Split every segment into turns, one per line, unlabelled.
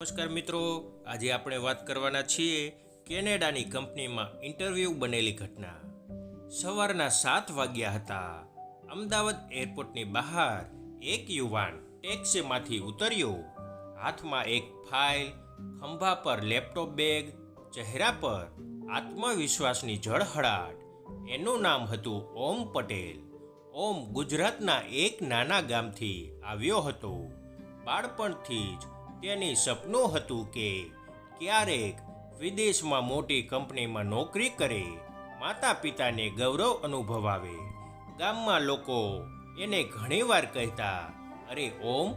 નમસ્કાર મિત્રો, આજે આપણે વાત કરવાના છીએ કેનેડાની કંપનીમાં ઇન્ટરવ્યૂ બનેલી ઘટના. સવારના 7 વાગ્યા હતા. અમદાવાદ એરપોર્ટની બહાર એક યુવાન ટેક્સીમાંથી ઉતર્યો. હાથમાં એક ફાઇલ, ખંભા પર લેપટોપ બેગ, ચહેરા પર આત્મવિશ્વાસની ઝળહળાટ. એનું નામ હતું ઓમ પટેલ. ઓમ ગુજરાતના એક નાના ગામથી આવ્યો હતો. બાળપણથી જ તેની સપનું હતું કે ક્યારેક વિદેશમાં મોટી કંપનીમાં નોકરી કરે, માતા પિતાને ગૌરવ અનુભવાવે. ગામમાં લોકો એને ઘણીવાર કહેતા, અરે ઓમ,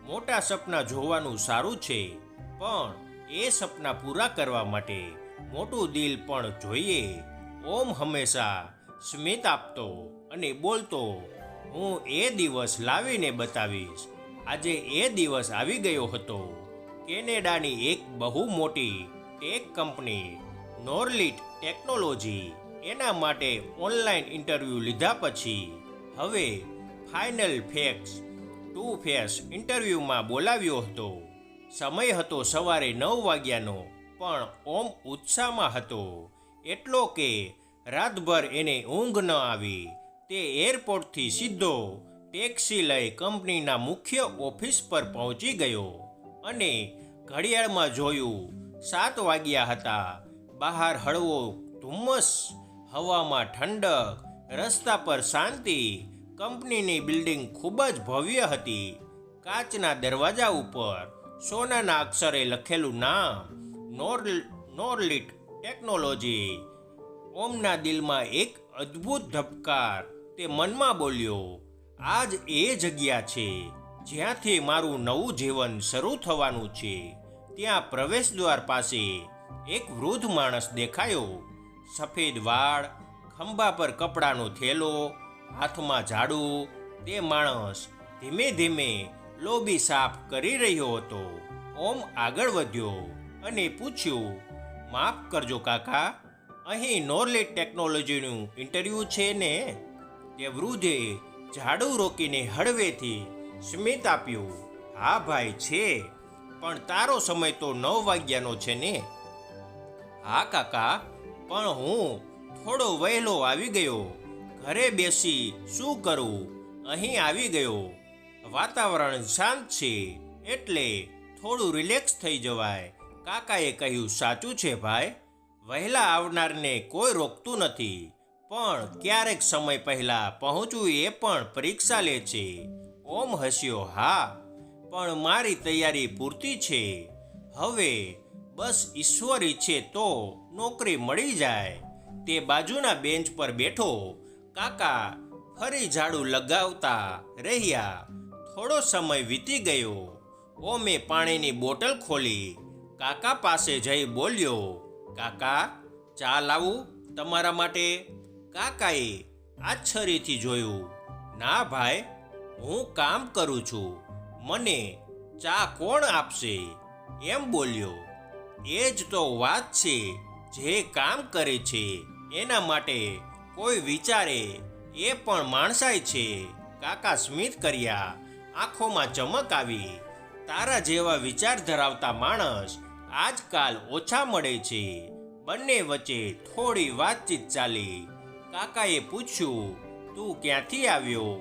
મોટા સપના જોવાનું સારું છે, પણ એ સપના પૂરા કરવા માટે મોટું દિલ પણ જોઈએ. ઓમ હંમેશા સ્મિત આપતો અને બોલતો, હું એ દિવસ લાવીને બતાવીશ. આજે એ દિવસ આવી ગયો હતો. કેનેડાની એક બહુ મોટી ટેક કંપની નોરલિટ ટેકનોલોજી એના માટે ઓનલાઈન ઇન્ટરવ્યૂ લીધા પછી હવે ફાઇનલ ટુ ફેસ ઇન્ટરવ્યૂમાં બોલાવ્યો હતો. સમય હતો સવારે 9 વાગ્યાનો, પણ ઓમ ઉત્સાહમાં હતો એટલો કે રાતભર એને ઊંઘ ન આવી. તે એરપોર્ટથી સીધો ટેક્સી લઈ કંપનીના મુખ્ય ઓફિસ પર પહોંચી ગયો અને ઘડિયાળમાં જોયું 7 વાગ્યા હતા. બહાર હળવો ધુમ્મસ, હવામાં ઠંડક, રસ્તા પર શાંતિ. કંપનીની બિલ્ડિંગ ખૂબ જ ભવ્ય હતી. કાચના દરવાજા ઉપર સોનાના અક્ષરે લખેલું નામ નોરલિટ ટેકનોલોજી. ઓમના દિલમાં એક અદ્ભુત ધબકાર. તે મનમાં બોલ્યો, આ જ એ જગ્યા છે જ્યાંથી મારું નવું જીવન શરૂ થવાનું છે. ત્યાં પ્રવેશદ્વાર પાસે એક વૃદ્ધ માણસ દેખાયો. સફેદ વાળ, ખંભા પર કપડાનો થેલો, હાથમાં ઝાડુ. તે માણસ ધીમે ધીમે લોબી સાફ કરી રહ્યો હતો. ઓમ આગળ વધ્યો અને પૂછ્યું, માફ કરજો કાકા, અહીં નોરલિટ ટેકનોલોજીનું ઇન્ટરવ્યૂ છે ને? તે વૃદ્ધે ઝાડુ રોકીને હળવેથી સ્મિત આપ્યું, હા ભાઈ છે, પણ તારો સમય તો 9 વાગ્યાનો છે ને? હા કાકા, પણ હું થોડો વહેલો આવી ગયો. ઘરે બેસી શું કરું, અહીં આવી ગયો. વાતાવરણ શાંત છે એટલે થોડું રિલેક્સ થઈ જવાય. કાકાએ કહ્યું, સાચું છે ભાઈ, વહેલા આવનારને કોઈ રોકતું નથી, પણ ક્યારેક સમય પહેલાં પહોંચવું એ પણ પરીક્ષા લે છે. ઓમ હસ્યો, હા, પણ મારી તૈયારી પૂરતી છે. હવે બસ ઈશ્વર ઈચ્છે તો નોકરી મળી જાય. તે બાજુના બેન્ચ પર બેઠો. કાકા ફરી ઝાડુ લગાવતા રહ્યા. થોડો સમય વીતી ગયો. ઓમે પાણીની બોટલ ખોલી કાકા પાસે જઈ બોલ્યો, કાકા, ચા લાવું તમારા માટે? કાકાએ આશ્ચર્યથી જોયું. ના ભાઈ, હું કામ કરું છું, મને ચા કોણ આપશે? એમ બોલ્યો. એ જ તો વાત છે, જે કામ કરે છે એના માટે કોઈ વિચારે એ પણ માણસાઈ છે. કાકા સ્મિત કર્યા. આંખોમાં ચમક આવી. તારા જેવા વિચાર ધરાવતા માણસ આજકાલ ઓછા મળે છે. બંને વચ્ચે થોડી વાતચીત ચાલી. કાકાએ પૂછ્યું, તું ક્યાંથી આવ્યો?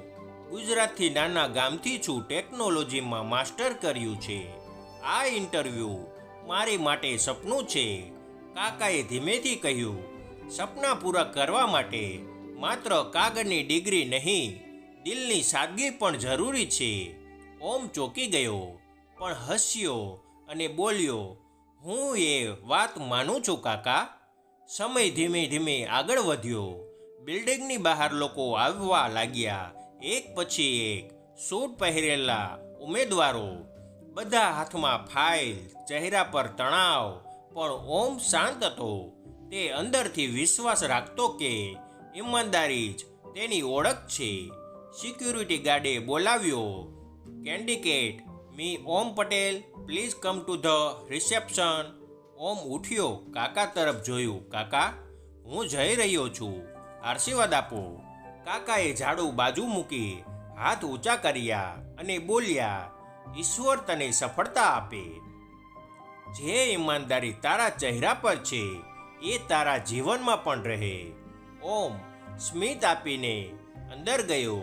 ગુજરાતથી નાના ગામથી છું, ટેકનોલોજીમાં માસ્ટર કર્યું છે. આ ઇન્ટરવ્યૂ મારી માટે સપનું છે. કાકાએ ધીમેથી કહ્યું, સપના પૂરા કરવા માટે માત્ર કાગળની ડિગ્રી નહીં, દિલની સાદગી પણ જરૂરી છે. ઓમ ચોંકી ગયો, પણ હસ્યો અને બોલ્યો, હું એ વાત માનું છું કાકા. સમય ધીમે ધીમે આગળ વધ્યો. બિલ્ડિંગની બહાર લોકો આવવા લાગ્યા, એક પછી એક સૂટ પહેરેલા ઉમેદવારો. બધા હાથમાં ફાઇલ, ચહેરા પર તણાવ, પણ ઓમ શાંત હતો. તે અંદરથી વિશ્વાસ રાખતો કે ઈમાનદારી જ તેની ઓળખ છે. સિક્યુરિટી ગાર્ડે બોલાવ્યો, candidate Mr Om Patel, please come to the reception. Om ઉઠ્યો, કાકા તરફ જોયું. કાકા, હું જઈ રહ્યો છું, આશીર્વાદ આપો. કાકાએ ઝાડુ બાજુ મૂકી હાથ ઊંચા કર્યા અને બોલ્યા, ઈશ્વર તને સફળતા આપે. જે ઈમાનદારી તારા ચહેરા પર છે એ તારા જીવનમાં પણ રહે. ઓમ સ્મિત આપીને અંદર ગયો.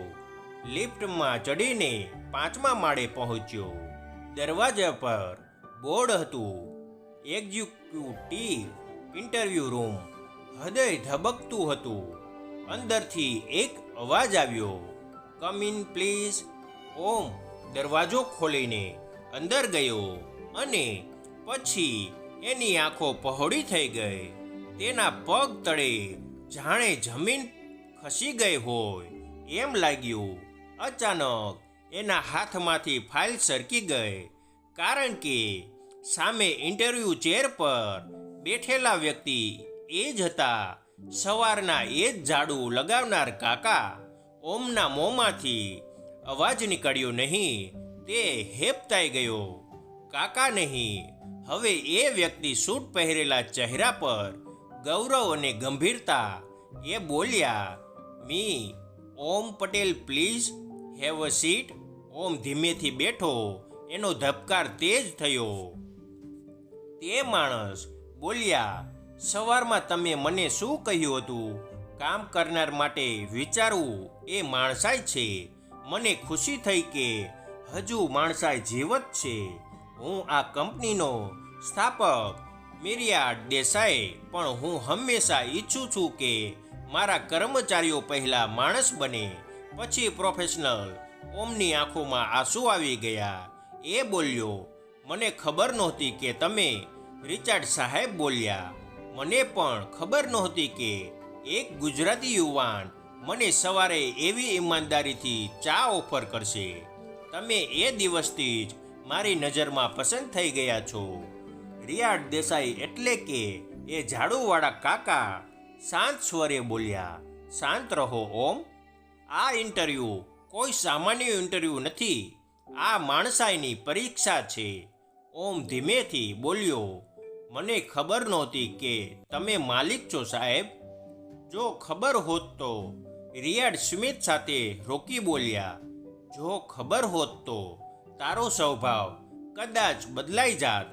લિફ્ટમાં ચડીને 5મા માળે પહોંચ્યો. દરવાજા પર બોર્ડ હતું, એક્ઝિક્યુટિવ ઇન્ટરવ્યૂ રૂમ. હૃદય ધબકતું હતું. અંદરથી એક અવાજ આવ્યો, કમ ઇન પ્લીઝ. ઓમ દરવાજો ખોલીને અંદર ગયો અને પછી એની આંખો પહોળી થઈ ગઈ. તેના પગ તળે જાણે જમીન ખસી ગઈ હોય એમ લાગ્યું. અચાનક એના હાથમાંથી ફાઇલ સરકી ગઈ, કારણ કે સામે ઇન્ટરવ્યૂ ચેર પર બેઠેલા વ્યક્તિ એ જ હતા. સવારના એ જ ઝાડુ લગાવનાર કાકા. ઓમના મોંમાંથી અવાજ નીકળ્યો નહીં. તે હેબતાઈ ગયો. કાકા નહીં, હવે એ વ્યક્તિ સૂટ પહેરેલા ચહેરા પર ગૌરવ અને ગંભીરતા. એ બોલ્યા, Mr Om Patel please have a seat. Om ધીમેથી બેઠો. એનો ધબકાર તેજ થયો. તે માણસ બોલ્યા, સવારમાં તમે મને શું કહ્યું હતું? કામ કરનાર માટે વિચારવું એ માણસાઈ છે. મને ખુશી થઈ કે હજુ માણસાઈ જીવત છે. હું આ કંપનીનો સ્થાપક મિરિયાડ દેસાઈ, પણ હું હંમેશા ઈચ્છું છું કે મારા કર્મચારીઓ પહેલાં માણસ બને, પછી પ્રોફેશનલ. ઓમની આંખોમાં આંસુ આવી ગયા. એ બોલ્યો, મને ખબર નહોતી કે તમે. રિચાર્ડ સાહેબ બોલ્યા, મને પણ ખબર નહોતી કે એક ગુજરાતી યુવાન મને સવારે એવી ઈમાનદારીથી ચા ઓફર કરશે. તમે એ દિવસથી જ મારી નજરમાં પસંદ થઈ ગયા છો. રિયાડ દેસાઈ એટલે કે એ ઝાડુવાળા કાકા શાંત સ્વરે બોલ્યા, શાંત રહો ઓમ. આ ઇન્ટરવ્યૂ કોઈ સામાન્ય ઇન્ટરવ્યૂ નથી. આ માણસાઈની પરીક્ષા છે. ઓમ ધીમેથી બોલ્યો, મને ખબર નહોતી કે તમે માલિક છો સાહેબ. જો ખબર હોત તો. રિયાડ સ્મિત સાથે રોકી બોલ્યા, જો ખબર હોત તો તારો સ્વભાવ કદાચ બદલાઈ જાત,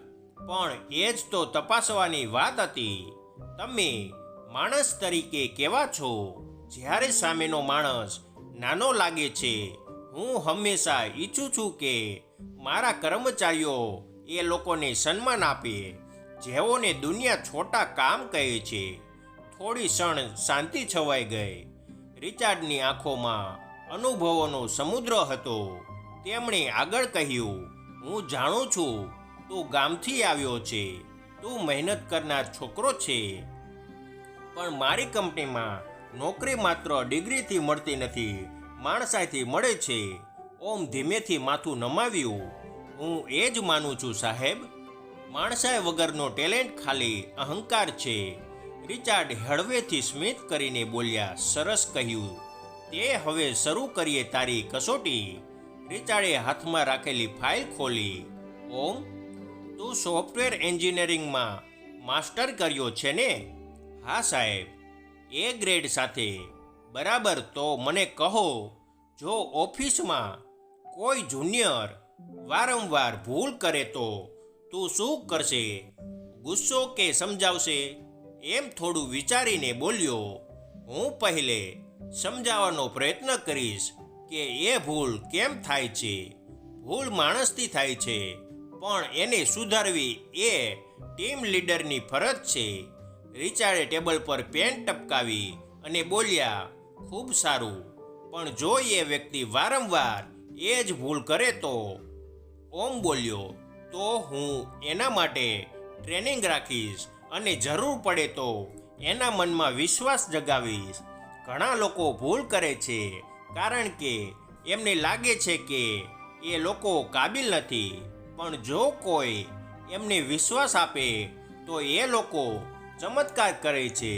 પણ એ જ તો તપાસવાની વાત હતી. તમે માણસ તરીકે કેવા છો જ્યારે સામેનો માણસ નાનો લાગે છે? હું હંમેશા ઈચ્છું છું કે મારા કર્મચારીઓ એ લોકોને સન્માન આપે જેઓને દુનિયા છોટા કામ કહે છે. થોડી ક્ષણ શાંતિ છવાઈ ગઈ. રિચાર્ડની આંખોમાં અનુભવોનો સમુદ્ર હતો. તેમણે આગળ કહ્યું, હું જાણું છું તું ગામથી આવ્યો છે, તું મહેનત કરનાર છોકરો છે, પણ મારી કંપનીમાં નોકરી માત્ર ડિગ્રીથી મળતી નથી, માણસાઈથી મળે છે. ઓમ ધીમેથી માથું નમાવ્યું. હું એ જ માનું છું સાહેબ. માણસાઈ વગરનો ટેલેન્ટ ખાલી અહંકાર છે. રિચાર્ડ હળવેથી સ્મિત કરીને બોલ્યા, સરસ કહ્યું. તે હવે શરૂ કરીએ તારી કસોટી. રિચાર્ડે હાથમાં રાખેલી ફાઇલ ખોલી. ઓમ, તું સોફ્ટવેર એન્જિનિયરિંગમાં માસ્ટર કર્યો છે ને? હા સાહેબ. એ ગ્રેડ સાથે. બરાબર, તો મને કહો, જો ઓફિસમાં કોઈ જુનિયર વારંવાર ભૂલ કરે તો તું શું કરશે? ગુસ્સો કે સમજાવશે? એમ થોડું વિચારીને બોલ્યો, હું પહેલે સમજાવવાનો પ્રયત્ન કરીશ કે એ ભૂલ કેમ થાય છે. ભૂલ માણસથી થાય છે, પણ એને સુધારવી એ ટીમ લીડરની ફરજ છે. રિચાર્ડે ટેબલ પર પેન ટપકાવી અને બોલ્યા, ખૂબ સારું, પણ જો એ વ્યક્તિ વારંવાર એ જ ભૂલ કરે તો? ઓમ બોલ્યો, તો હું એના માટે ટ્રેનિંગ રાખીશ અને જરૂર પડે તો એના મનમાં વિશ્વાસ જગાવીશ. ઘણા લોકો ભૂલ કરે છે કારણ કે એમને લાગે છે કે એ લોકો કાબિલ નથી, પણ જો કોઈ એમને વિશ્વાસ આપે તો એ લોકો ચમત્કાર કરે છે.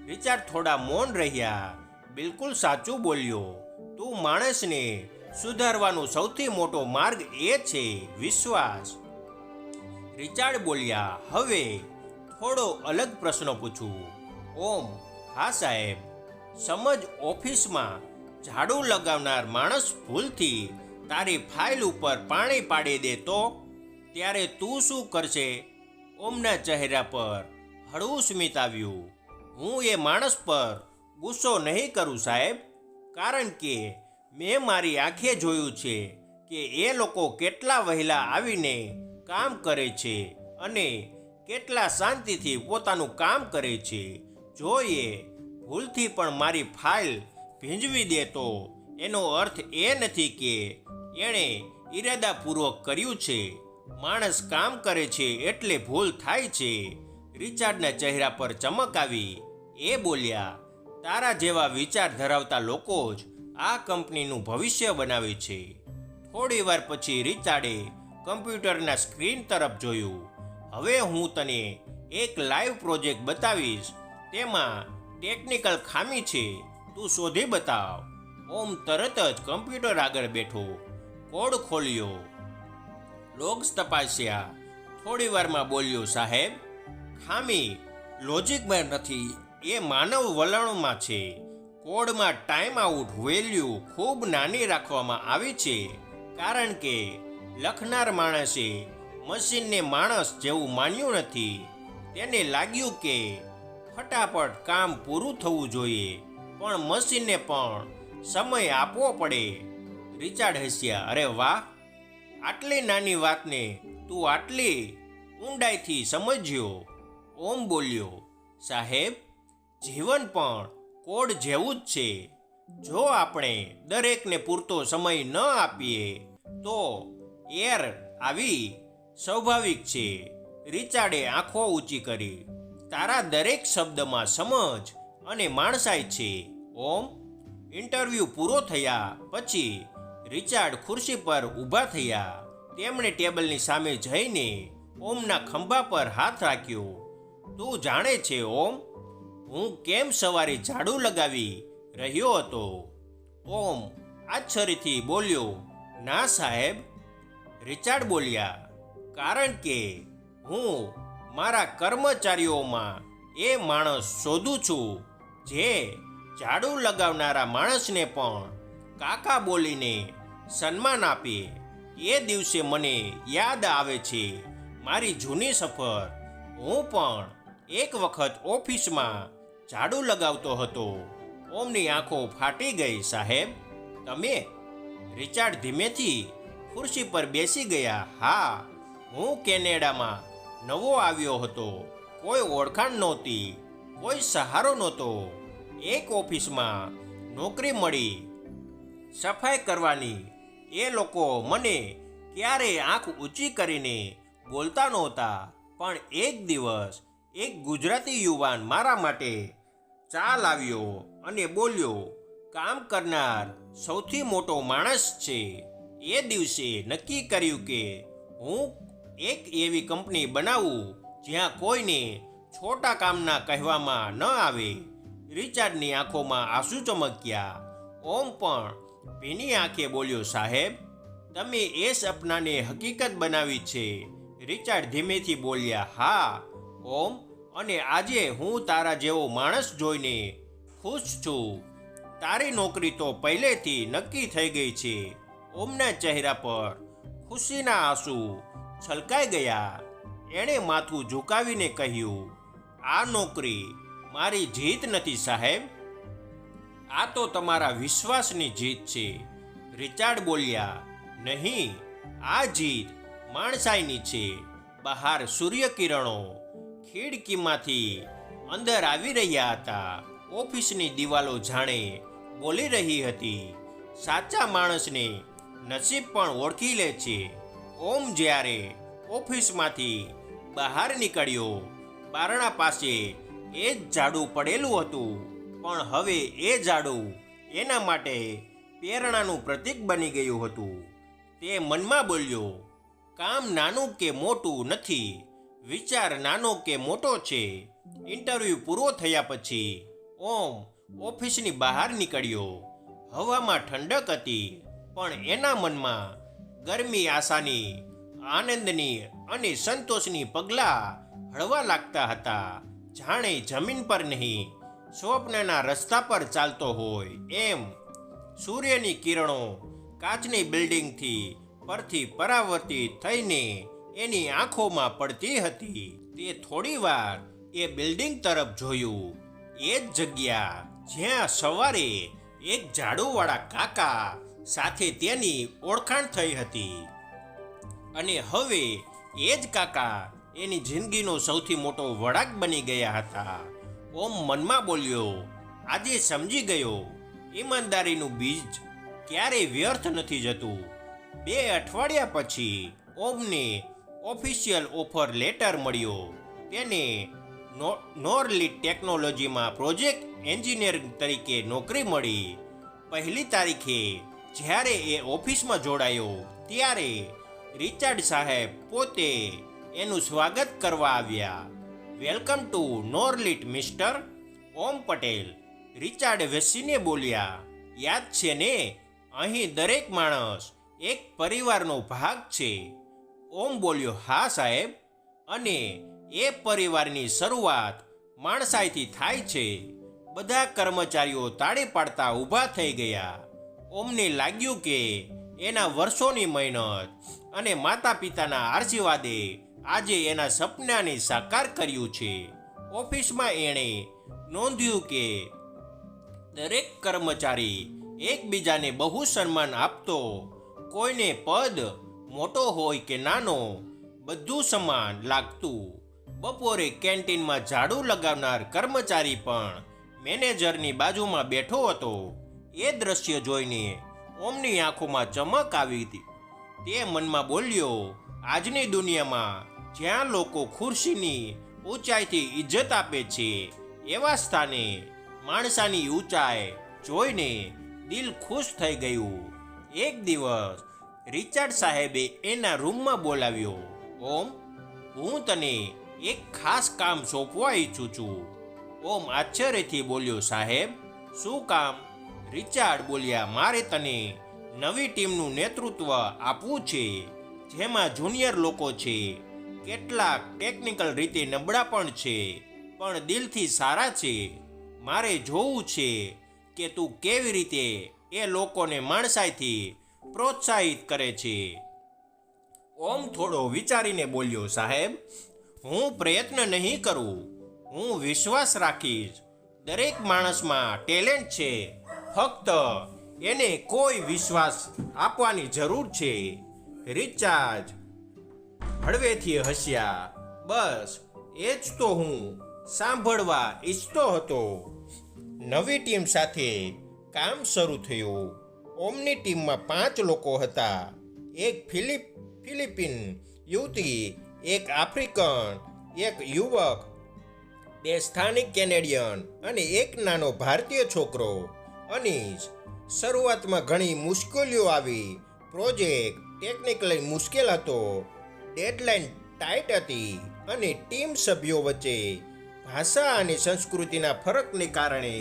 રિચાર્ડ થોડા મૌન રહ્યા. બિલકુલ સાચું બોલ્યો. તું માણસને સુધારવાનો સૌથી મોટો માર્ગ એ છે વિશ્વાસ. રિચાર્ડ બોલ્યા, હવે થોડો અલગ પ્રશ્ન પૂછું. ઓમ, હા સાહેબ. સમજ ઓફિસમાં ઝાડુ લગાવનાર માણસ ભૂલથી તારી ફાઇલ ઉપર પાણી પાડી દે તો ત્યારે તું શું કરશે? ઓમના ચહેરા પર હળવું સ્મિત આવ્યું. હું એ માણસ પર ગુસ્સો નહીં કરું સાહેબ, કારણ કે મેં મારી આંખે જોયું છે કે એ લોકો કેટલા વહેલા આવીને કામ કરે છે અને કેટલા શાંતિથી પોતાનું કામ કરે છે. જો એ ભૂલથી પણ મારી ફાઇલ ભીંજવી દે તો એનો અર્થ એ નથી કે એણે ઈરાદાપૂર્વક કર્યું છે. માણસ કામ કરે છે એટલે ભૂલ થાય છે. રિચાર્ડના ચહેરા પર ચમક આવી. એ બોલ્યા, તારા જેવા વિચાર ધરાવતા લોકો જ આ કંપનીનું ભવિષ્ય બનાવે છે. થોડી વાર પછી રિચાર્ડે કમ્પ્યુટરના સ્ક્રીન તરફ જોયું. હવે હું તને એક લાઈવ પ્રોજેક્ટ બતાવીશ. તેમાં ટેકનિકલ ખામી છે, તું શોધી બતાવ. ઓમ તરત જ કમ્પ્યુટર આગળ બેઠો, કોડ ખોલ્યો, લોગ્સ તપાસ્યા. થોડી વારમાં બોલ્યો, સાહેબ, ખામી લોજિકમાં નથી, એ માનવ વલણમાં છે. કોડમાં ટાઈમ આઉટ વેલ્યુ ખૂબ નાની રાખવામાં આવી છે, કારણ કે લખનાર માણસે મશીનને માણસ જેવું માન્યું નથી. તેને લાગ્યું કે ફટાફટ કામ પૂરું થવું જોઈએ, પણ મશીનને પણ સમય આપવો પડે. રિચાર્ડ હસ્યા. અરે વાહ, આટલી નાની વાતને તું આટલી ઊંડાઈથી સમજ્યો. ઓમ બોલ્યો, સાહેબ, જીવન પણ કોડ જેવું જ છે. જો આપણે દરેકને પૂરતો સમય ન આપીએ તો એર આવી સ્વાભાવિક છે. રિચાર્ડે આંખો ઊંચી કરી. તારા દરેક શબ્દમાં સમજ અને માણસાઈ છે, ઓમ. ઇન્ટરવ્યૂ પૂરો થયા પછી રિચાર્ડ ખુરશી પર ઊભા થયા. તેમણે ટેબલની સામે જઈને ઓમના ખંભા પર હાથ રાખ્યો. તું જાણે છે ઓમ, હું કેમ સવારે ઝાડુ લગાવી રહ્યો હતો? ઓમ આશ્ચર્યથી બોલ્યો, ના સાહેબ. રિચાર્ડ બોલ્યા, કારણ કે હું મારા કર્મચારીઓમાં એ માણસ શોધું છું જે ઝાડુ લગાવનારા માણસને પણ કાકા બોલીને સન્માન આપે. એ દિવસે મને યાદ આવે છે મારી જૂની સફર. હું પણ એક વખત ઓફિસમાં ઝાડુ લગાવતો હતો. ઓમની આંખો ફાટી ગઈ. સાહેબ, તમે? રિચાર્ડ ધીમેથી ખુરશી પર બેસી ગયા. હા, હું કેનેડામાં નવો આવ્યો હતો. કોઈ ઓળખાણ નહોતી, કોઈ સહારો નહોતો. એક ઓફિસમાં નોકરી મળી સફાઈ કરવાની. એ લોકો મને ક્યારેય આંખ ઊંચી કરીને બોલતા નહોતા, પણ એક દિવસ એક ગુજરાતી યુવાન મારા માટે ચા લાવ્યો અને બોલ્યો, કામ કરનાર સૌથી મોટો માણસ છે. એ દિવસે નક્કી કર્યું કે હું એક એવી કંપની બનાવું જ્યાં કોઈને છોટા કામના કહેવામાં ન આવે. રિચાર્ડની આંખોમાં આંસુ ચમક્યા. ઓમ પણ ભીની આંખે બોલ્યો, સાહેબ, તમે એ સપનાને હકીકત બનાવી છે. રિચાર્ડ ધીમેથી બોલ્યા, હા ઓમ, અને આજે હું તારા જેવો માણસ જોઈને ખુશ છું. તારી નોકરી તો પહેલેથી નક્કી થઈ ગઈ છે. ઓમના ચહેરા પર ખુશીના આંસુ છલકાઈ ગયા. એણે માથું ઝુકાવીને કહ્યું, આ નોકરી મારી જીત નથી સાહેબ, આ તો તમારા વિશ્વાસની જીત છે. રિચાર્ડ બોલ્યા, નહીં, આ જીત માણસાઈની છે. બહાર સૂર્યકિરણો ખિડકીમાંથી અંદર આવી રહ્યા હતા. ઓફિસની દિવાલો જાણે બોલી રહી હતી, સાચા માણસને નસીબ પણ ઓળખી લે છે. ઓમ જ્યારે ઓફિસમાંથી બહાર નીકળ્યો, બારણા પાસે એ જ ઝાડુ પડેલું હતું, પણ હવે એ ઝાડુ એના માટે પ્રેરણાનું પ્રતીક બની ગયું હતું. તે મનમાં બોલ્યો, કામ નાનું કે મોટું નથી, વિચાર નાનો કે મોટો છે. ઇન્ટરવ્યૂ પૂરો થયા પછી ઓમ ઓફિસની બહાર નીકળ્યો. હવામાં ઠંડક હતી, પણ એના મનમાં ગરમી, આશાની, આનંદની અને સંતોષની પગલાં હળવા લાગતા હતા. જાણે જમીન પર નહીં, સ્વપ્નના રસ્તા પર ચાલતો હોય એમ. સૂર્યની કિરણો કાચની બિલ્ડિંગથી પરથી પરાવર્તિત થઈને એની આંખોમાં પડતી હતી. તે થોડીવાર એ બિલ્ડિંગ તરફ જોયું. એ જ જગ્યા જ્યાં સવારે એક ઝાડુવાળા કાકા સાથે તેની ઓળખાણ થઈ હતી. અને હવે એ જ કાકા એની જિંદગીનો સૌથી મોટો વળાંક બની ગયા હતા. ઓમ મનમાં બોલ્યો, આજે સમજી ગયો, ઈમાનદારીનું બીજ ક્યારેય વ્યર્થ નથી જતું. 2 અઠવાડિયા પછી ઓમને ઓફિશિયલ ઓફર લેટર મળ્યો. તેને નોરલિટ ટેકનોલોજીમાં પ્રોજેક્ટ એન્જિનિયર તરીકે નોકરી મળી. 1 તારીખે જ્યારે એ ઓફિસમાં જોડાયો ત્યારે રિચાર્ડ સાહેબ પોતે એનું સ્વાગત કરવા આવ્યા. Welcome to Norlit mister Om Patel. Richard વેસીને બોલ્યા, યાદ છે ને, અહીં દરેક માણસ એક પરિવારનો ભાગ છે. ઓમ બોલ્યો, હા સાહેબ, અને એ પરિવારની શરૂઆત માણસાઈથી થાય છે. બધા કર્મચારીઓ તાળી પાડતા ઊભા થઈ ગયા. ઓમને લાગ્યું કે એના વર્ષોની મહેનત અને માતા પિતાના આશીર્વાદે આજે એના સપનાને સાકાર કર્યું છે. ઓફિસમાં એણે નોંધ્યું કે દરેક કર્મચારી એકબીજાને બહુ સન્માન આપતો. કોઈને પદ મોટો હોય કે નાનો, બધું સમાન લાગતું. બપોરે કેન્ટીનમાં ઝાડુ લગાવનાર કર્મચારી પણ મેનેજરની બાજુમાં બેઠો હતો. એ દ્રશ્ય જોઈને ઓમની આંખોમાં ચમક આવી હતી. તે મનમાં બોલ્યો, આજની દુનિયામાં જ્યાં લોકો ખુરશીની ઊંચાઈથી ઇજ્જત આપે છે, એવા સ્થાને માણસાની ઊંચાઈ જોઈને દિલ ખુશ થઈ ગયું. એક દિવસ રિચાર્ડ સાહેબે એના રૂમમાં બોલાવ્યો. ઓમ, હું તને એક ખાસ કામ સોંપવા ઈચ્છું છું. ઓમ આશ્ચર્યથી બોલ્યો, સાહેબ, શું કામ? રિચાર્ડ બોલ્યા, મારે તને નવી ટીમનું નેતૃત્વ આપવું છે, જેમાં જુનિયર લોકો છે, કેટલાક ટેકનિકલ રીતે નબળા પણ છે, પણ દિલથી સારા છે. મારે જોવું છે કે તું કેવી રીતે એ લોકોને માણસાઈથી પ્રોત્સાહિત કરે છે. ઓમ થોડો વિચારીને બોલ્યો, સાહેબ, હું પ્રયત્ન નહીં કરું, હું વિશ્વાસ રાખીશ. દરેક માણસમાં ટેલેન્ટ છે, ફક્ત એને કોઈ વિશ્વાસ આપવાની જરૂર છે. રિચાર્ડ હળવેથી હસ્યા. બસ એ જ તો હું સાંભળવા ઈચ્છતો હતો. નવી ટીમ સાથે કામ શરૂ થયું. ઓમની ટીમમાં 5 લોકો હતા. એક ફિલિપિન યુવતી, એક આફ્રિકન, એક યુવક, 2 સ્થાનિક કેનેડિયન અને એક નાનો ભારતીય છોકરો, અનીશ. શરૂઆતમાં ઘણી મુશ્કેલીઓ આવી. પ્રોજેક્ટ ટેકનિકલી મુશ્કેલ હતો, ડેડલાઇન ટાઈટ હતી અને ટીમ સભ્યો વચ્ચે ભાષા અને સંસ્કૃતિના ફરકને કારણે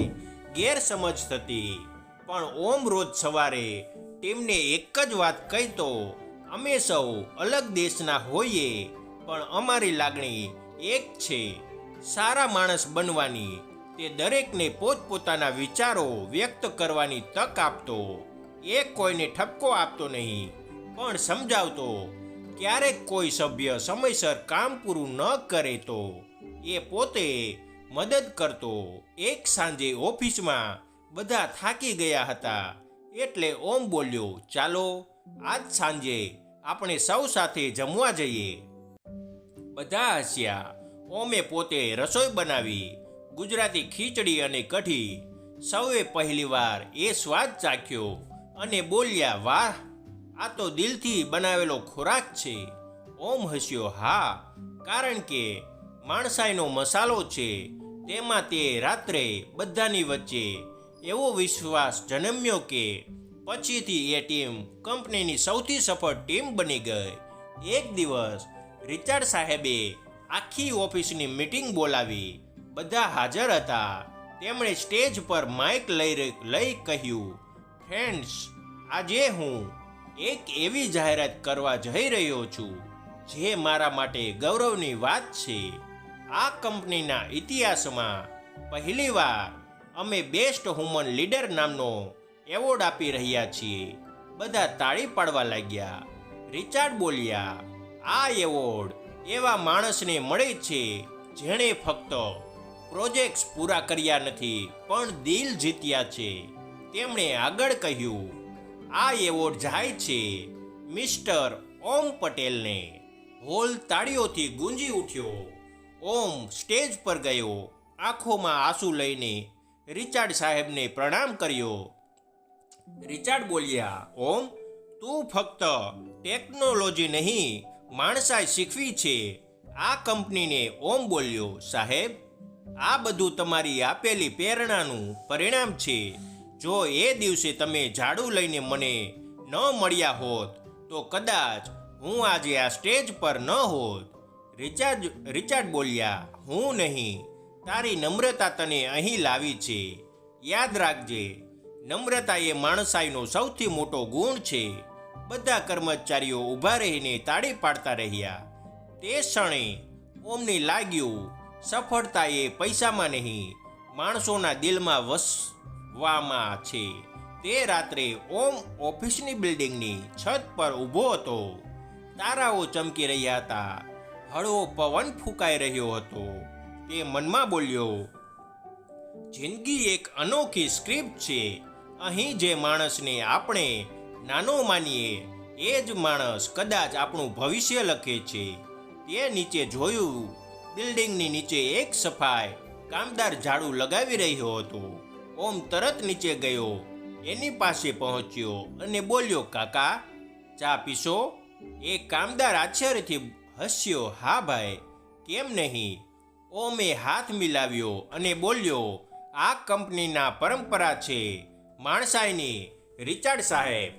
ગેરસમજ થતી. પણ ઓમ રોજ સવારે ટીમને એક જ વાત કહેતો, અમે સૌ અલગ દેશના હોઈએ, પણ અમારી લાગણી એક છે, સારા માણસ બનવાની. તે દરેકને પોતપોતાના વિચારો વ્યક્ત કરવાની તક આપતો. એ કોઈને ઠપકો આપતો નહીં, પણ સમજાવતો. ક્યારેક કોઈ સભ્ય સમયસર કામ પૂરું ન કરે તો એ પોતે મદદ કરતો. એક સાંજે ઓફિસમાં બધા થાકી ગયા હતા, એટલે ઓમ બોલ્યો, ચાલો આજ સાંજે આપણે સૌ સાથે જમવા જઈએ. બધા હસ્યા. ઓમે પોતે રસોઈ બનાવી, ગુજરાતી ખીચડી અને કઢી. સૌએ પહેલીવાર એ સ્વાદ ચાખ્યો અને બોલ્યા, વાહ, આ તો દિલથી બનાવેલો ખોરાક છે. ઓમ હસ્યો, હા, કારણ કે માણસાઈનો મસાલો છે. તેમાં તે રાત્રે બધાની વચ્ચે એવો વિશ્વાસ જન્મ્યો કે પછીથી એ ટીમ કંપનીની સૌથી સફળ ટીમ બની ગઈ. એક દિવસ રિચાર્ડ સાહેબે આખી ઓફિસની મીટિંગ બોલાવી. બધા હાજર હતા. તેમણે સ્ટેજ પર માઇક લઈ કહ્યું, ફ્રેન્ડ્સ, આજે હું એક એવી જાહેરાત કરવા જઈ રહ્યો છું જે મારા માટે ગૌરવની વાત છે. આ કંપનીના ઇતિહાસમાં પહેલીવાર અમે બેસ્ટ હ્યુમન લીડર નામનો એવોર્ડ આપી રહ્યા છીએ. બધા તાળી પાડવા લાગ્યા. રિચાર્ડ બોલ્યા, આ એવોર્ડ એવા માણસને મળે છે જેણે ફક્ત પ્રોજેક્ટ્સ પૂરા કર્યા નથી પણ દિલ જીત્યા છે. તેમણે આગળ કહ્યું, આ એવોર્ડ જાય છે મિસ્ટર ઓમ પટેલને. હોલ તાળીઓથી ગુંજી ઉઠ્યો. ઓમ સ્ટેજ પર ગયો. આંખોમાં આંસુ લઈને રિચાર્ડ સાહેબને પ્રણામ કર્યો. રિચાર્ડ બોલ્યા, ઓમ, તું ફક્ત ટેકનોલોજી નહીં માણસાઈ શીખવી છે આ કંપનીને. ઓમ બોલ્યો, સાહેબ, આ બધું તમારી આપેલી પ્રેરણાનું પરિણામ છે. જો એ દિવસે તમે ઝાડુ લઈને મને ન મળ્યા હોત તો કદાચ હું આજે આ સ્ટેજ પર ન હોત. રિચાર્ડ બોલ્યા, હું નહીં, તારી નમ્રતા તને અહીં લાવી છે. યાદ રાખજે, નમ્રતા એ માણસાઈનો સૌથી મોટો ગુણ છે. બધા કર્મચારીઓ ઊભા રહીને તાળી પાડતા રહ્યા. તે ક્ષણે ઓમને લાગ્યું, સફળતા એ પૈસામાં નહીં, માણસોના દિલમાં વસવામાં છે. તે રાત્રે ઓમ ઓફિસની બિલ્ડિંગની છત પર ઊભો હતો. તારાઓ ચમકી રહ્યા હતા. હળવો પવન ફૂંકાઈ રહ્યો હતો. તે મનમાં બોલ્યો, જિંદગી એક અનોખી સ્ક્રિપ્ટ છે. અહીં જે માણસને આપણે નાનો માનીએ એ જ માણસ કદાચ આપણું ભવિષ્ય લખે છે. તે નીચે જોયું. બિલ્ડિંગની નીચે એક સફાઈ કામદાર ઝાડુ લગાવી રહ્યો હતો. ઓમ તરત નીચે ગયો, એની પાસે પહોંચ્યો અને બોલ્યો, કાકા, ચા પીશો? એ કામદાર આશ્ચર્યથી હસ્યો. હા ભાઈ, કેમ નહીં? ઓમે હાથ મિલાવ્યો અને બોલ્યો, આ કંપનીના પરંપરા છે માણસાઈની. રિચાર્ડ સાહેબ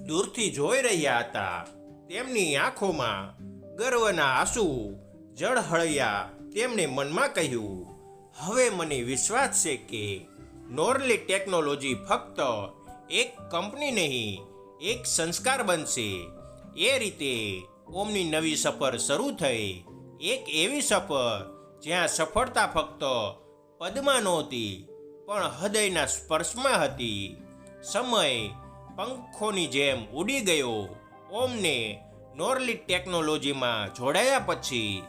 દૂરથી જોઈ રહ્યા હતા. તેમની આંખોમાં ગર્વના આંસુ ઝળહળ્યા. તેમણે મનમાં કહ્યું, હવે મને વિશ્વાસ છે કે નોર્લી ટેકનોલોજી ફક્ત એક કંપની નહીં, એક સંસ્કાર બનશે. એ રીતે ઓમની નવી સફર શરૂ થઈ. એક એવી સફર જ્યાં સફળતા ફક્ત પદમાં નહોતી પણ હૃદયના સ્પર્શમાં હતી. સમય પંખોની જેમ ઉડી ગયો. ઓમને નોર્લી ટેકનોલોજીમાં જોડાયા પછી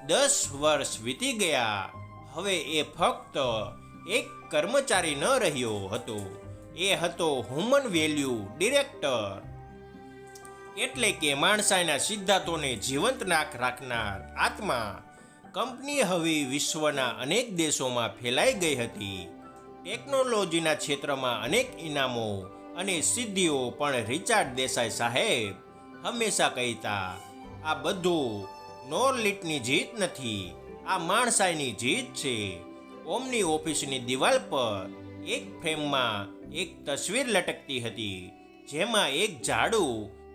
10 વર્ષ વીતી ગયા. હવે એ ફક્ત એક કર્મચારી ન રહ્યો હતો, એ હતો હ્યુમન વેલ્યુ ડિરેક્ટર. એટલે કે માણસાઈના સિદ્ધાંતોને જીવંત રાખનાર આત્મા. કંપની હવે વિશ્વના અનેક દેશોમાં ફેલાઈ ગઈ હતી. ટેકનોલોજીના ક્ષેત્રમાં અનેક ઇનામો અને સિદ્ધિઓ. પણ રિચાર્ડ દેસાઈ સાહેબ હંમેશા કહેતા, આ બધું નોર્લીટની જીત નથી, આ માણસાઈની જીત છે. ઓમની ઓફિસની દિવાલ પર એક ફ્રેમમાં એક તસવીર લટકતી હતી, જેમાં એક ઝાડુ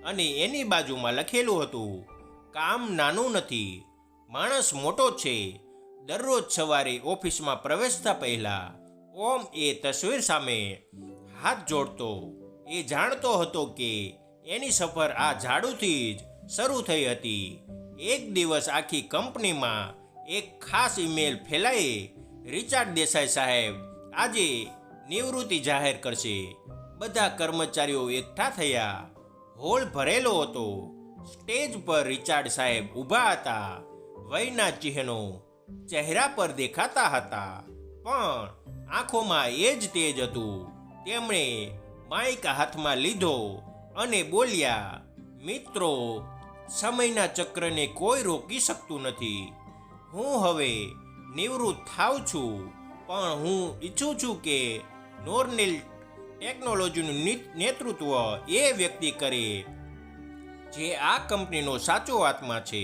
અને એની બાજુમાં લખેલું હતું, કામ નાનું નથી, માણસ મોટો છે. દરરોજ સવારે ઓફિસમાં પ્રવેશતા પહેલા ઓમ એ તસવીર સામે હાથ જોડતો. એ જાણતો હતો કે એની સફર આ ઝાડુથી જ શરૂ થઈ હતી. એક દિવસ આખી કંપનીમાં એક ખાસ ઈમેલ ફેલાઈ, રિચાર્ડ દેસાઈ સાહેબ આજે નિવૃત્તિ જાહેર કરશે. બધા કર્મચારીઓ એકઠા થયા. હોલ ભરેલો હતો. સ્ટેજ પર રિચાર્ડ સાહેબ ઊભા હતા. વયના ચિહ્નો ચહેરા પર દેખાતા હતા, પણ આંખોમાં એ જ તેજ હતું. તેમણે માઇક હાથમાં લીધો અને બોલ્યા, મિત્રો, સમયના ચક્રને કોઈ રોકી શકતું નથી. હું હવે નિવૃત્ત થાઉં છું, પણ હું ઈચ્છું છું કે નોર્લી ટેકનોલોજીનું નેતૃત્વ એ વ્યક્તિ કરે જે આ કંપનીનો સાચો આત્મા છે.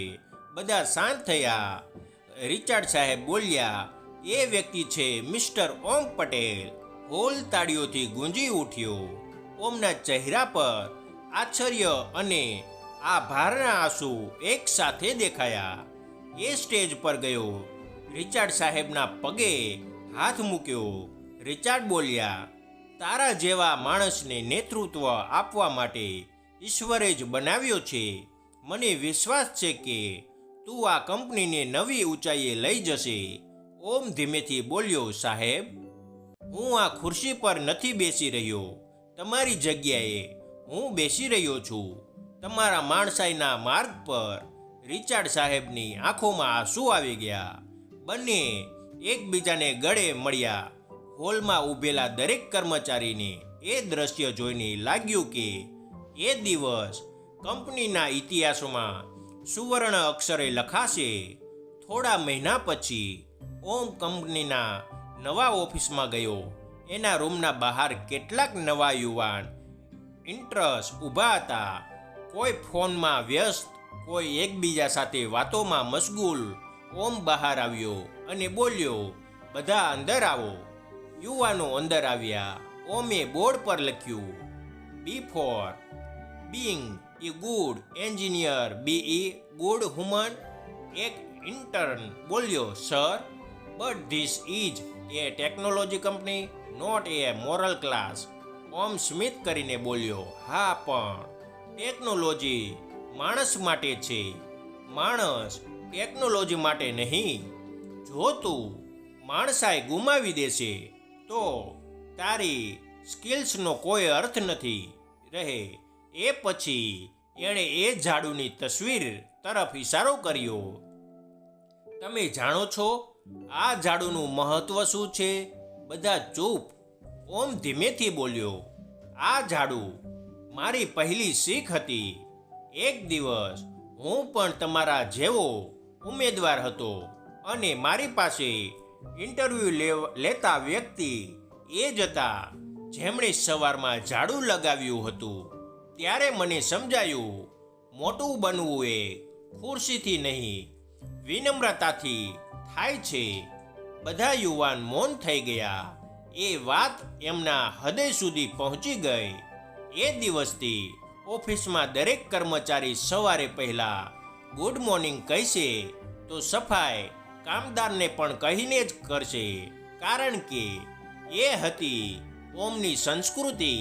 બધા શાંત થયા. રિચાર્ડ સાહેબ બોલ્યા, એ વ્યક્તિ છે મિસ્ટર ઓમ પટેલ. હોલ તાળીઓથી ગુંજી ઉઠ્યો. ઓમના ચહેરા પર આશ્ચર્ય અને આભારના આંસુ એક સાથે દેખાયા. એ સ્ટેજ પર ગયો. રિચાર્ડ સાહેબના પગે હાથ મૂક્યો. રિચાર્ડ બોલ્યા, તારા જેવા માણસને નેતૃત્વ આપવા માટે ઈશ્વરે જ બનાવ્યો છે. મને વિશ્વાસ છે કે તું આ કંપનીને નવી ઊંચાઈએ લઈ જશે. ઓમ ધીમેથી બોલ્યો, સાહેબ, હું આ ખુરશી પર નથી બેસી રહ્યો. તમારી જગ્યાએ હું બેસી રહ્યો છું. તમારા માણસાઈના માર્ગ પર. રિચાર્ડ સાહેબની આંખોમાં આંસુ આવી ગયા. બંને એકબીજાને ગળે મળ્યા. હોલમાં ઊભેલા દરેક કર્મચારીને એ દ્રશ્ય જોઈને લાગ્યું કે એ દિવસ કંપનીના ઇતિહાસમાં સુવર્ણ અક્ષરે લખાશે. થોડા મહિના પછી ઓમ કંપનીના નવા ઓફિસમાં ગયો. એના રૂમના બહાર કેટલાક નવા યુવાન ઇન્ટર્સ ઊભા હતા. કોઈ ફોનમાં વ્યસ્ત, કોઈ એકબીજા સાથે વાતોમાં મશગુલ. ઓમ બહાર આવ્યો અને બોલ્યો, બધા અંદર આવો. યુવાનો અંદર આવ્યા. ઓમે બોર્ડ પર લખ્યું, before being a good engineer be a good human. એક ઇન્ટર્ન બોલ્યો, sir, but this is a technology company, not a moral class. ઓમ સ્મિત કરીને બોલ્યો, હા, પણ ટેકનોલોજી માણસ માટે છે, માણસ ટેકનોલોજી માટે નહીં. જો તું માણસાઈ ગુમાવી દેશે તો તારી સ્કિલ્સનો કોઈ અર્થ નથી રહે. એ પછી એણે એ ઝાડુની તસવીર તરફ ઇશારો કર્યો. તમે જાણો છો આ ઝાડુનું મહત્વ શું છે? બધા ચૂપ. ઓમ ધીમેથી બોલ્યો, આ ઝાડુ મારી પહેલી શીખ હતી. એક દિવસ હું પણ તમારા જેવો ઉમેદવાર હતો અને મારી પાસે ઇન્ટરવ્યૂ લેતા વ્યક્તિ એ જ હતા જેમણે સવારમાં ઝાડુ લગાવ્યું હતું. ત્યારે મને સમજાયું, મોટું બનવું એ ખુરશીથી નહીં, વિનમ્રતાથી થાય છે. બધા યુવાન મૌન થઈ ગયા. એ વાત એમના હૃદય સુધી પહોંચી ગઈ. એ દિવસથી ઓફિસમાં દરેક કર્મચારી સવારે પહેલા ગુડ મોર્નિંગ કહેશે તો સફાઈ કામદારને પણ કહીને જ કરશે, કારણ કે એ હતી ઓમની સંસ્કૃતિ.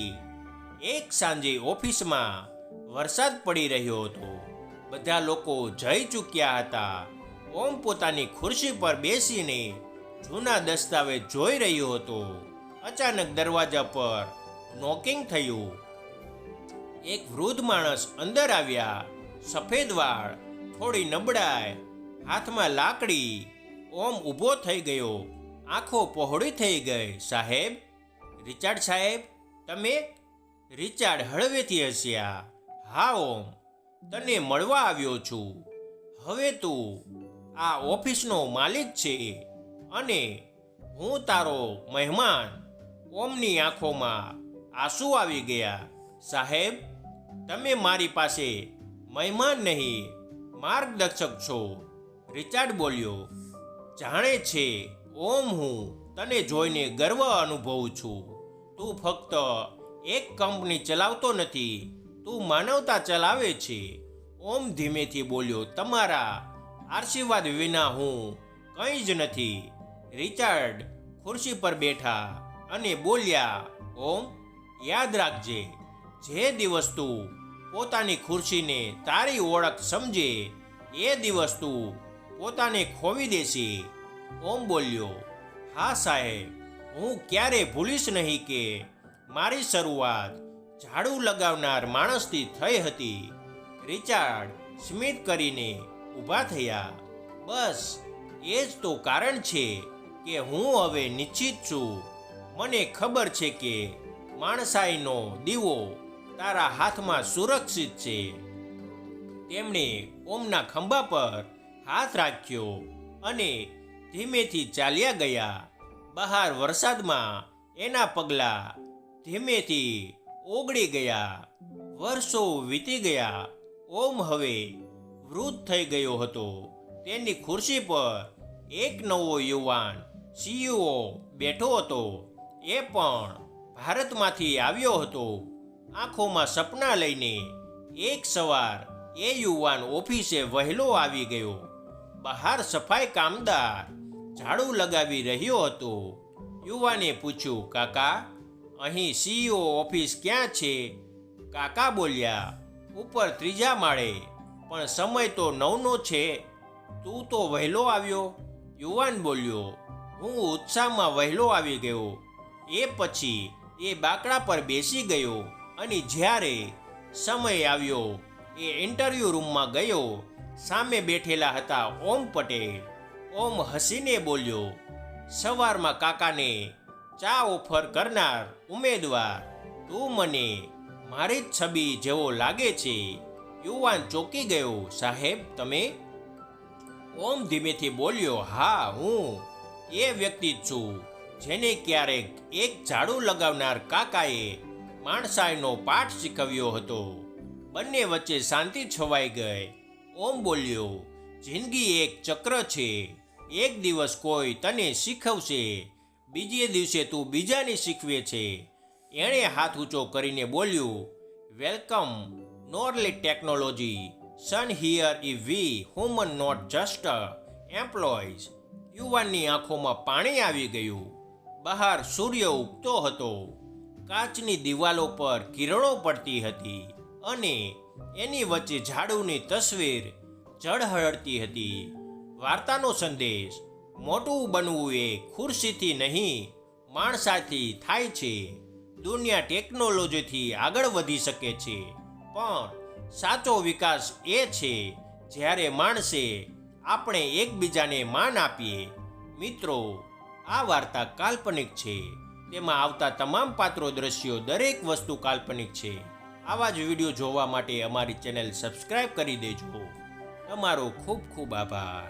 એક સાંજે ઓફિસમાં વરસાદ પડી રહ્યો હતો. બધા લોકો જઈ ચૂક્યા હતા. ઓમ પોતાની ખુરશી પર બેસીને જૂના દસ્તાવેજ જોઈ રહ્યો હતો. અચાનક દરવાજા પર નોકિંગ થયું. એક વૃદ્ધ માણસ અંદર આવ્યા. સફેદ વાળ, થોડી નબળાઈ, હાથમાં લાકડી. ઓમ ઊભો થઈ ગયો. આંખો પહોળી થઈ ગઈ. સાહેબ, રિચાર્ડ સાહેબ, તમે? રિચાર્ડ હળવેથી હસ્યા. હા ઓમ, તને મળવા આવ્યો છું. હવે તું આ ઓફિસનો માલિક છે અને હું તારો મહેમાન. ઓમની આંખોમાં આંસુ આવી ગયા. સાહેબ, તમે મારી પાસે મહેમાન નહીં, માર્ગદર્શક છો. રિચાર્ડ બોલ્યો, જાણે છે ઓમ, હું તને જોઈને ગર્વ અનુભવું છું. તું ફક્ત એક કંપની ચલાવતો નથી, તું માનવતા ચલાવે છે. ઓમ ધીમેથી બોલ્યો, તમારા આશીર્વાદ વિના હું કંઈ જ નથી. રિચાર્ડ ખુરશી પર બેઠા અને બોલ્યા, ઓમ, યાદ રાખજે, જે દિવસ તું પોતાની ખુરશીને તારી ઓળખ સમજે એ દિવસ તું પોતાને ખોવી દેશે. ઓમ બોલ્યો, હા સાહેબ, હું ક્યારે ભૂલીશ નહીં કે મારી શરૂઆત ઝાડુ લગાવનાર માણસથી થઈ હતી. રિચાર્ડ સ્મિત કરીને ઊભા થયા. બસ એ જ તો કારણ છે કે હું હવે નિશ્ચિત છું. મને ખબર છે કે માણસાઈનો દીવો તારા હાથમાં સુરક્ષિત છે. તેમણે ઓમના ખંભા પર હાથ રાખ્યો અને ધીમેથી ચાલ્યા ગયા. બહાર વરસાદમાં એના પગલાં ધીમેથી ઓગળી ગયા. વર્ષો વીતી ગયા. ઓમ હવે વૃદ્ધ થઈ ગયો હતો. તેની ખુરશી પર એક નવો યુવાન સીઈઓ બેઠો હતો. એ પણ ભારતમાંથી આવ્યો હતો, આંખોમાં સપના લઈને. એક સવાર એ યુવાન ઓફિસે વહેલો આવી ગયો. બહાર સફાઈ કામદાર ઝાડુ લગાવી રહ્યો હતો. યુવાને પૂછ્યું, કાકા, અહીં સીઈઓ ઓફિસ ક્યાં છે? કાકા બોલ્યા, ઉપર ત્રીજા માળે, પણ સમય તો 9નો છે. તું તો વહેલો આવ્યો. યુવાન બોલ્યો, હું ઉત્સાહમાં વહેલો આવી ગયો. એ પછી એ બાકડા પર બેસી ગયો અને જ્યારે સમય આવ્યો એ ઇન્ટરવ્યૂ રૂમમાં ગયો. સામે બેઠેલા હતા ઓમ પટેલ. ઓમ હસીને બોલ્યો, સવારમાં કાકાને ચા ઓફર કરનાર ઉમેદવાર તું મને મારી જ છબી જેવો લાગે છે. યુવાન ચોંકી ગયો. સાહેબ તમે? ઓમ ધીમેથી બોલ્યો, હા હું એ વ્યક્તિ જ છું જેને ક્યારેક એક ઝાડુ લગાવનાર કાકાએ માણસાઈનો પાઠ શીખવ્યો હતો. બંને વચ્ચે શાંતિ છવાઈ ગઈ. ઓમ બોલ્યો, જિંદગી એક ચક્ર છે. એક દિવસ કોઈ તને શીખવશે, બીજે દિવસે તું બીજાને શીખવે છે. એણે હાથ ઊંચો કરીને બોલ્યું, welcome Norly technology son here ઇ we human not just employees. યુવાનની આંખોમાં પાણી આવી ગયું. બહાર સૂર્ય ઉગતો હતો. કાચની દિવાલો પર કિરણો પડતી હતી અને એની વચ્ચે ઝાડુની તસવીર ઝળહળતી હતી. વાર્તાનો સંદેશ, મોટું બનવું એ ખુરશીથી નહીં માણસાથી થાય છે. દુનિયા ટેકનોલોજીથી આગળ વધી શકે છે, પણ સાચો વિકાસ એ છે જ્યારે માણસે આપણે એકબીજાને માન આપીએ. મિત્રો, આ વાર્તા કાલ્પનિક છે. તેમાં આવતા તમામ પાત્રો, દ્રશ્યો, દરેક વસ્તુ કાલ્પનિક છે. આવા જ વિડીયો જોવા માટે અમારી ચેનલ સબસ્ક્રાઈબ કરી દેજો. તમારો ખૂબ ખૂબ આભાર.